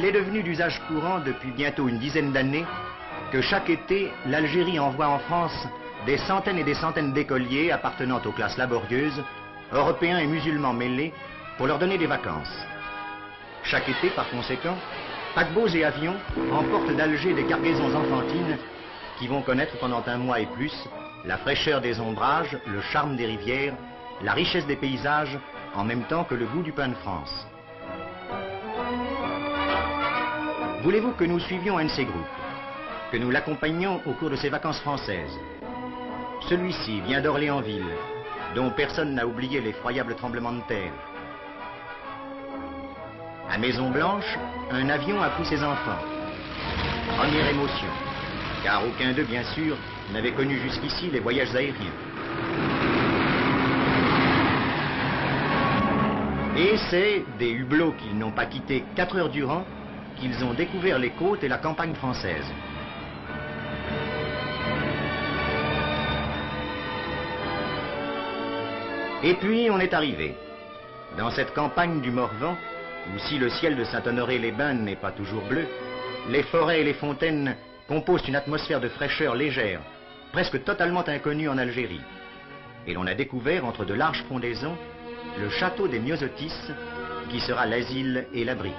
Il est devenu d'usage courant depuis bientôt une dizaine d'années que chaque été, l'Algérie envoie en France des centaines et des centaines d'écoliers appartenant aux classes laborieuses, européens et musulmans mêlés, pour leur donner des vacances. Chaque été, par conséquent, paquebots et avions emportent d'Alger des cargaisons enfantines qui vont connaître pendant un mois et plus la fraîcheur des ombrages, le charme des rivières, la richesse des paysages, en même temps que le goût du pain de France. Voulez-vous que nous suivions un de ces groupes, que nous l'accompagnions au cours de ses vacances françaises? Celui-ci vient d'Orléansville, dont personne n'a oublié l'effroyable tremblement de terre. À Maison-Blanche, un avion a pris ses enfants. Première émotion, car aucun d'eux, bien sûr, n'avait connu jusqu'ici les voyages aériens. Et c'est des hublots qu'ils n'ont pas quittés 4 heures durant qu'ils ont découvert les côtes et la campagne française. Et puis on est arrivé. Dans cette campagne du Morvan, où si le ciel de Saint-Honoré-les-Bains n'est pas toujours bleu, les forêts et les fontaines composent une atmosphère de fraîcheur légère, presque totalement inconnue en Algérie. Et l'on a découvert entre de larges frondaisons le château des Myosotis, qui sera l'asile et l'abri.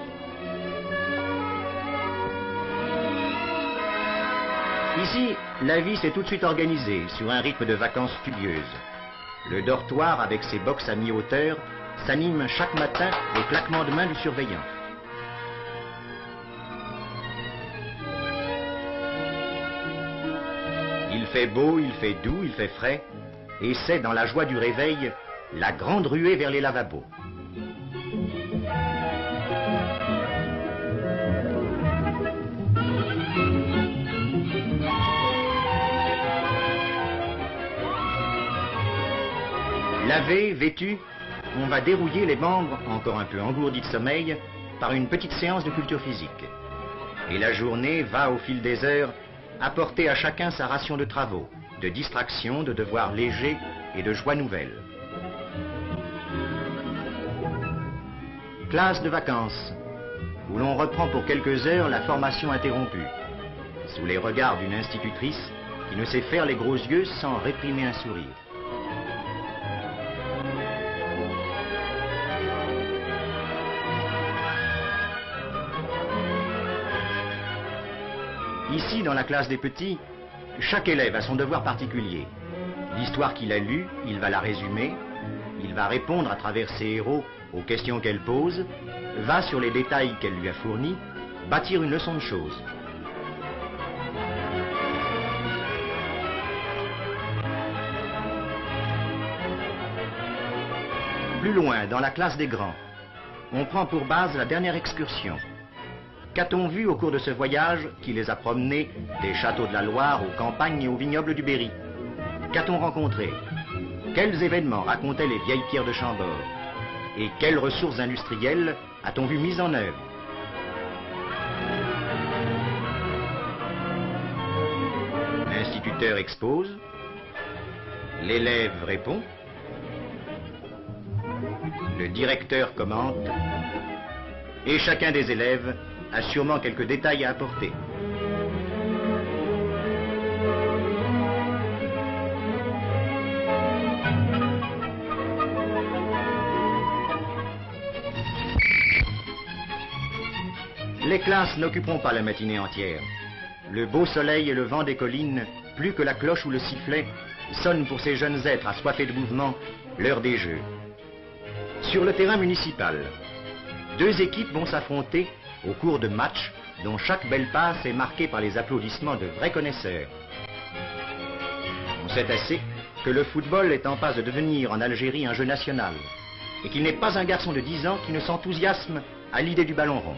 Ici, la vie s'est tout de suite organisée sur un rythme de vacances studieuses. Le dortoir, avec ses boxes à mi-hauteur, s'anime chaque matin au claquement de main du surveillant. Il fait beau, il fait doux, il fait frais, et c'est dans la joie du réveil la grande ruée vers les lavabos. Lavé, vêtu, on va dérouiller les membres, encore un peu engourdis de sommeil, par une petite séance de culture physique. Et la journée va, au fil des heures, apporter à chacun sa ration de travaux, de distractions, de devoirs légers et de joies nouvelles. Classe de vacances, où l'on reprend pour quelques heures la formation interrompue, sous les regards d'une institutrice qui ne sait faire les gros yeux sans réprimer un sourire. Ici, dans la classe des petits, chaque élève a son devoir particulier. L'histoire qu'il a lue, il va la résumer, il va répondre à travers ses héros aux questions qu'elle pose, va sur les détails qu'elle lui a fournis, bâtir une leçon de choses. Plus loin, dans la classe des grands, on prend pour base la dernière excursion. Qu'a-t-on vu au cours de ce voyage qui les a promenés des châteaux de la Loire aux campagnes et aux vignobles du Berry? Qu'a-t-on rencontré? Quels événements racontaient les vieilles pierres de Chambord? Et quelles ressources industrielles a-t-on vu mises en œuvre? L'instituteur expose, l'élève répond, le directeur commente, et chacun des élèves a sûrement quelques détails à apporter. Les classes n'occuperont pas la matinée entière. Le beau soleil et le vent des collines, plus que la cloche ou le sifflet, sonnent pour ces jeunes êtres assoiffés de mouvement l'heure des jeux. Sur le terrain municipal, 2 équipes vont s'affronter au cours de matchs dont chaque belle passe est marquée par les applaudissements de vrais connaisseurs. On sait assez que le football est en passe de devenir en Algérie un jeu national et qu'il n'est pas un garçon de 10 ans qui ne s'enthousiasme à l'idée du ballon rond.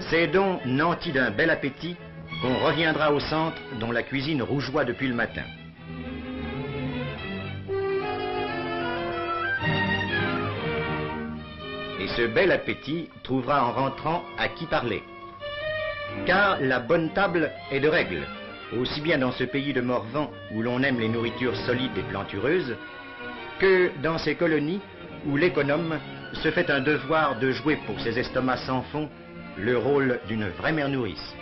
C'est donc nanti d'un bel appétit qu'on reviendra au centre dont la cuisine rougeoie depuis le matin. Et ce bel appétit trouvera en rentrant à qui parler. Car la bonne table est de règle, aussi bien dans ce pays de Morvan où l'on aime les nourritures solides et plantureuses, que dans ces colonies où l'économe se fait un devoir de jouer pour ses estomacs sans fond le rôle d'une vraie mère nourrice.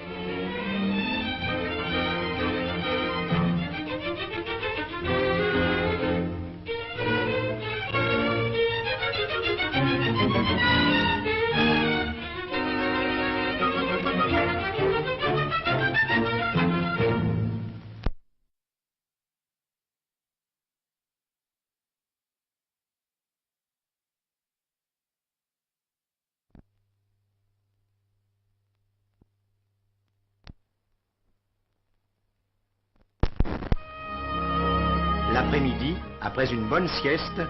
L'après-midi, après une bonne sieste,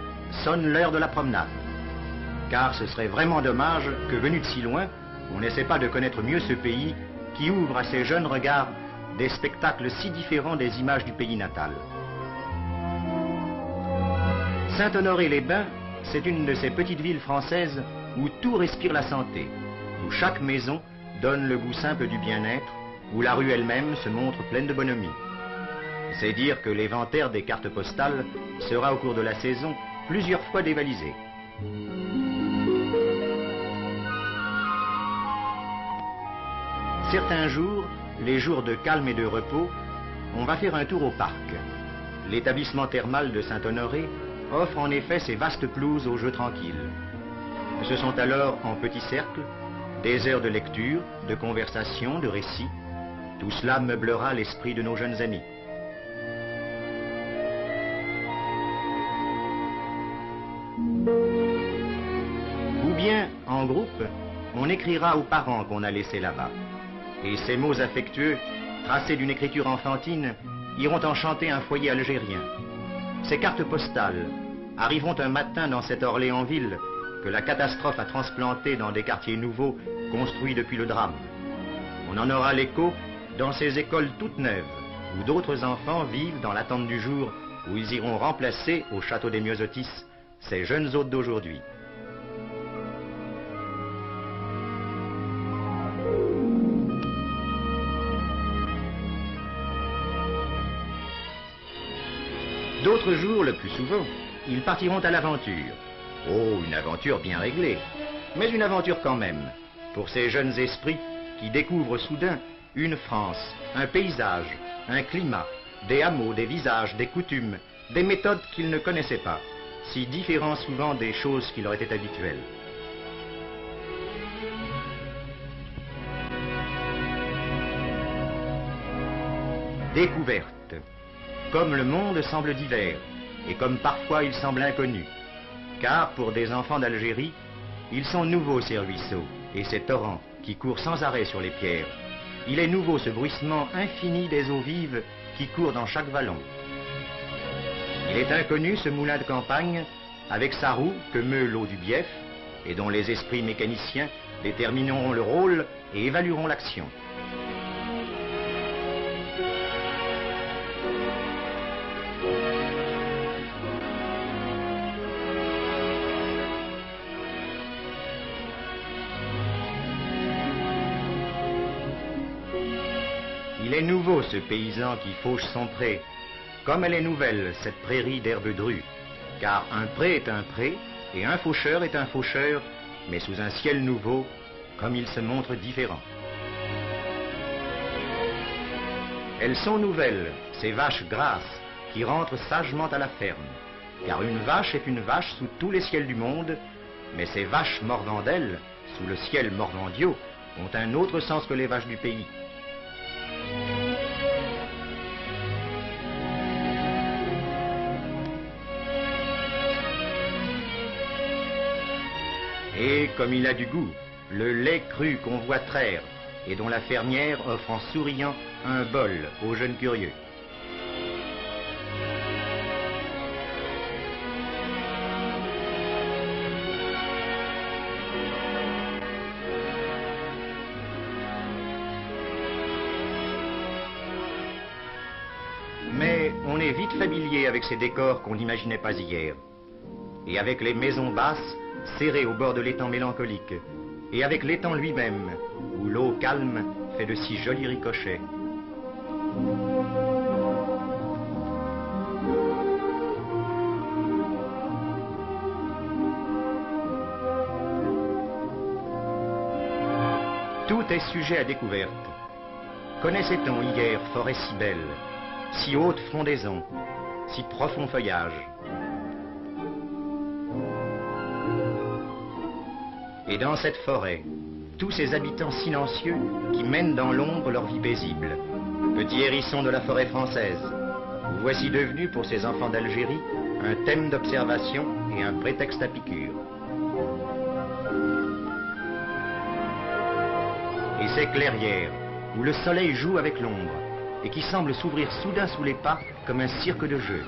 sonne l'heure de la promenade. Car ce serait vraiment dommage que, venu de si loin, on n'essaie pas de connaître mieux ce pays qui ouvre à ses jeunes regards des spectacles si différents des images du pays natal. Saint-Honoré-les-Bains, c'est une de ces petites villes françaises où tout respire la santé, où chaque maison donne le goût simple du bien-être, où la rue elle-même se montre pleine de bonhomie. C'est dire que l'inventaire des cartes postales sera au cours de la saison plusieurs fois dévalisé. Certains jours, les jours de calme et de repos, on va faire un tour au parc. L'établissement thermal de Saint-Honoré offre en effet ses vastes pelouses aux jeux tranquilles. Ce sont alors en petits cercles des heures de lecture, de conversation, de récits. Tout cela meublera l'esprit de nos jeunes amis. Ou bien, en groupe, on écrira aux parents qu'on a laissés là-bas. Et ces mots affectueux, tracés d'une écriture enfantine, iront enchanter un foyer algérien. Ces cartes postales arriveront un matin dans cette Orléansville que la catastrophe a transplanté dans des quartiers nouveaux construits depuis le drame. On en aura l'écho dans ces écoles toutes neuves, où d'autres enfants vivent dans l'attente du jour où ils iront remplacer au château des Myosotis ces jeunes hôtes d'aujourd'hui. D'autres jours, le plus souvent, ils partiront à l'aventure. Oh, une aventure bien réglée, mais une aventure quand même, pour ces jeunes esprits qui découvrent soudain une France, un paysage, un climat, des hameaux, des visages, des coutumes, des méthodes qu'ils ne connaissaient pas, si différents souvent des choses qui leur étaient habituelles. Découverte. Comme le monde semble divers, et comme parfois il semble inconnu. Car pour des enfants d'Algérie, ils sont nouveaux ces ruisseaux, et ces torrents qui courent sans arrêt sur les pierres. Il est nouveau ce bruissement infini des eaux vives qui courent dans chaque vallon. Il est inconnu ce moulin de campagne, avec sa roue que meut l'eau du Bief, et dont les esprits mécaniciens détermineront le rôle et évalueront l'action. Il est nouveau ce paysan qui fauche son pré, comme elle est nouvelle cette prairie d'herbe drue, car un pré est un pré, et un faucheur est un faucheur, mais sous un ciel nouveau, comme il se montre différent. Elles sont nouvelles, ces vaches grasses, qui rentrent sagement à la ferme, car une vache est une vache sous tous les ciels du monde, mais ces vaches morvandelles, sous le ciel morvandio, ont un autre sens que les vaches du pays. Et comme il a du goût, le lait cru qu'on voit traire et dont la fermière offre en souriant un bol aux jeunes curieux. Mais on est vite familier avec ces décors qu'on n'imaginait pas hier. Et avec les maisons basses, serrés au bord de l'étang mélancolique, et avec l'étang lui-même, où l'eau calme fait de si jolis ricochets. Tout est sujet à découverte. Connaissait-on hier forêt si belle, si haute frondaison, si profond feuillage? Et dans cette forêt, tous ces habitants silencieux qui mènent dans l'ombre leur vie paisible, petits hérissons de la forêt française, vous voici devenus pour ces enfants d'Algérie un thème d'observation et un prétexte à piqûre. Et ces clairières, où le soleil joue avec l'ombre, et qui semble s'ouvrir soudain sous les pas comme un cirque de jeu.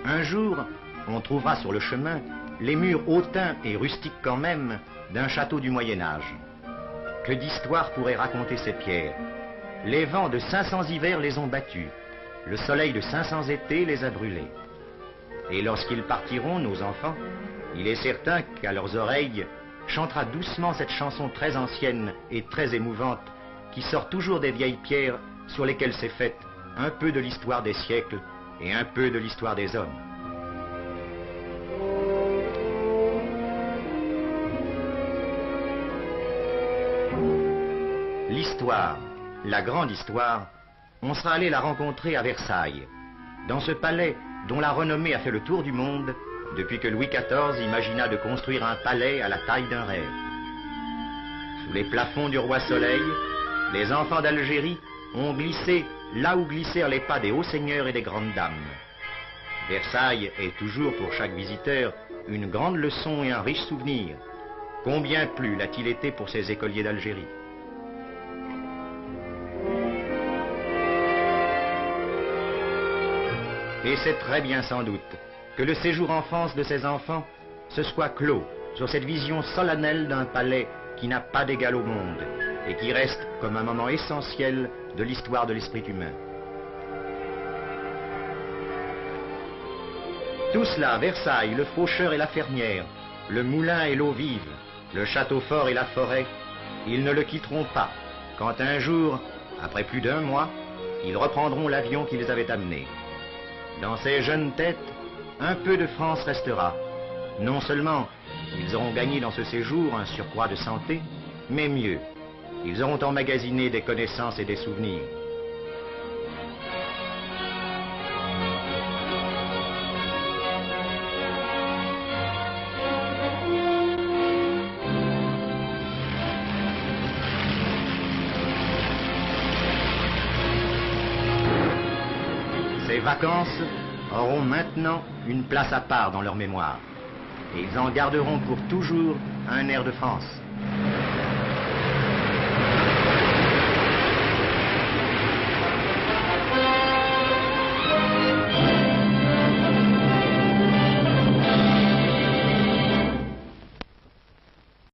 Un jour, on trouvera sur le chemin les murs hautains et rustiques quand même d'un château du Moyen-Âge. Que d'histoires pourraient raconter ces pierres. Les vents de 500 hivers les ont battus, le soleil de 500 étés les a brûlés. Et lorsqu'ils partiront, nos enfants, il est certain qu'à leurs oreilles chantera doucement cette chanson très ancienne et très émouvante qui sort toujours des vieilles pierres sur lesquelles s'est faite un peu de l'histoire des siècles et un peu de l'histoire des hommes. L'histoire, la grande histoire, on sera allé la rencontrer à Versailles, dans ce palais dont la renommée a fait le tour du monde depuis que Louis XIV imagina de construire un palais à la taille d'un rêve. Sous les plafonds du roi Soleil, les enfants d'Algérie ont glissé là où glissèrent les pas des hauts seigneurs et des grandes dames. Versailles est toujours pour chaque visiteur une grande leçon et un riche souvenir. Combien plus l'a-t-il été pour ces écoliers d'Algérie? Et c'est très bien sans doute que le séjour enfance de ces enfants se soit clos sur cette vision solennelle d'un palais qui n'a pas d'égal au monde et qui reste comme un moment essentiel de l'histoire de l'esprit humain. Tout cela, Versailles, le faucheur et la fermière, le moulin et l'eau vive, le château fort et la forêt, ils ne le quitteront pas quand un jour, après plus d'un mois, ils reprendront l'avion qu'ils avaient amené. Dans ces jeunes têtes, un peu de France restera. Non seulement ils auront gagné dans ce séjour un surcroît de santé, mais mieux, ils auront emmagasiné des connaissances et des souvenirs. Ces vacances auront maintenant une place à part dans leur mémoire. Et ils en garderont pour toujours un air de France.